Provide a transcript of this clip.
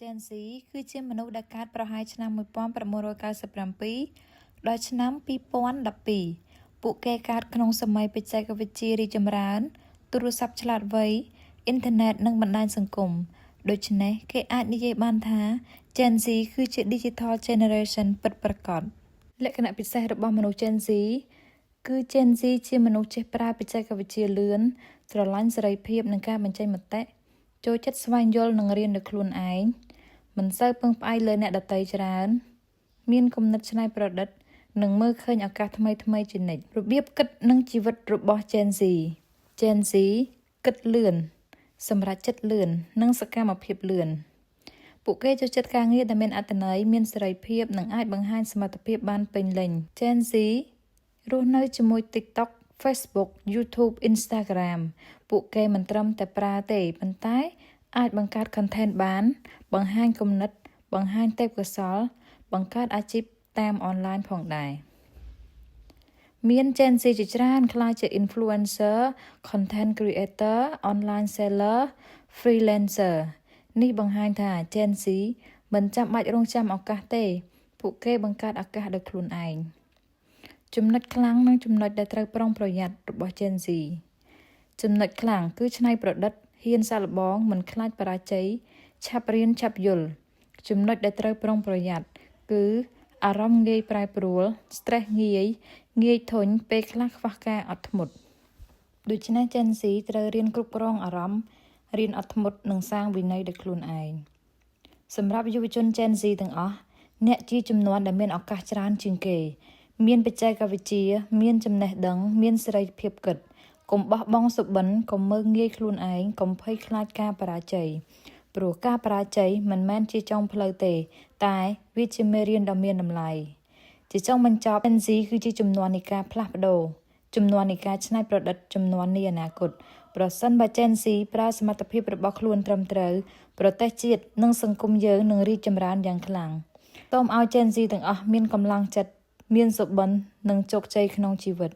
Gen Z គឺជាមនុស្សដែលកើតប្រហែលឆ្នាំ1997ដល់ឆ្នាំ2012ពួកគេកើតក្នុងសម័យបច្ចេកវិទ្យារីកចម្រើនទូរស័ព្ទឆ្លាតវៃអ៊ីនធឺណិតនិងបណ្ដាញសង្គមដូច្នេះគេអាចនិយាយបានថា Gen Z គឺជា Digital Generation ពិតប្រាកដលក្ខណៈពិសេសរបស់មនុស្ស Gen Z គឺ Gen Z ជាមនុស្សចេះប្រើបច្ចេកវិទ្យាលឿនស្រឡាញ់សេរីភាពនិងការបញ្ចេញមតិចូលចិត្តស្វែងយល់និងរៀនដោយខ្លួនឯងមិនសូវពឹងផ្អែកលើអ្នកដទៃច្រើនមានគំនិតច្នៃប្រឌិតនិងមើលឃើញឱកាសថ្មីៗជានិច្ចរបៀបគិតនិងជីវិតរបស់ Gen Z គិតលឿនសម្រេចចិត្តលឿននិងសកម្មភាពលឿនពួកគេចូលចិត្តការងារដែលមានអត្ថន័យមានសេរីភាពនិងអាចបង្ហាញសមត្ថភាពបានពេញលេញ Gen Z រស់នៅជាមួយ TikTok Facebook YouTube Instagram ពួកគេមិនត្រឹមតែប្រើទេប៉ុន្តែអាចបង្កើត content បានបង្ហាញគំនិតបង្ហាញទេពកោសល្យបង្កើតអាជីពតាមអនឡាញផងដែរមាន Gen Z ជាច្រើនក្លាយជា influencer content creator online seller freelancer នេះបង្ហាញថា Gen Z មិនចាំបាច់រង់ចាំឱកាសទេពួកគេបង្កើតឱកាសដោយខ្លួនឯងចំណុចខ្លាំងនិងចំណុចដែលត្រូវប្រុងប្រយ័ត្នរបស់ Gen Z ចំណុចខ្លាំងគឺច្នៃប្រឌិតហ៊ានសាកល្បងមិនខ្លាចបរាជ័យឆាប់រៀនឆាប់យល់ចំណុចដែលត្រូវប្រុងប្រយ័ត្នគឺអារម្មណ៍ងាយប្រែប្រួល stress ងាយធុញពេលខ្លះខ្វះការអត់ធ្មត់ដូច្នេះ Gen Z ត្រូវរៀនគ្រប់គ្រងអារម្មណ៍រៀនអត់ធ្មត់និងសាងវិន័យដោយខ្លួនឯងសម្រាប់យុវជន Gen Z ទាំងអស់អ្នកជាជំនាន់ដែលមានឱកាសច្រើនជាងគេមានបច្ចេកវិទ្យាមានចំណេះដឹងមានសេរីភាពគិតកុំបោះបង់សុបិនកុំមើលងាយខ្លួនឯងកុំភ័យខ្លាចការបរាជ័យព្រោះការបរាជ័យមិនមែនជាចុងផ្លូវទេតែវាជាមេរៀនដ៏មានតម្លៃជាចុងបញ្ចប់ Gen Z គឺជាជំនាន់នៃការផ្លាស់ប្ដូរជំនាន់នៃការច្នៃប្រឌិតជំនាន់នៃអនាគតប្រសិនបើ Gen Z ប្រើសមត្ថភាពរបស់ខ្លួនត្រឹមត្រូវប្រទេសជាតិនិងសង្គមយើងនឹងរីកចម្រើនយ៉ាងខ្លាំងសូមឲ្យ Gen Z ទាំងអស់មានកម្លាំងចិត្តមានសុបិននិងជោគជ័យក្នុងជីវិត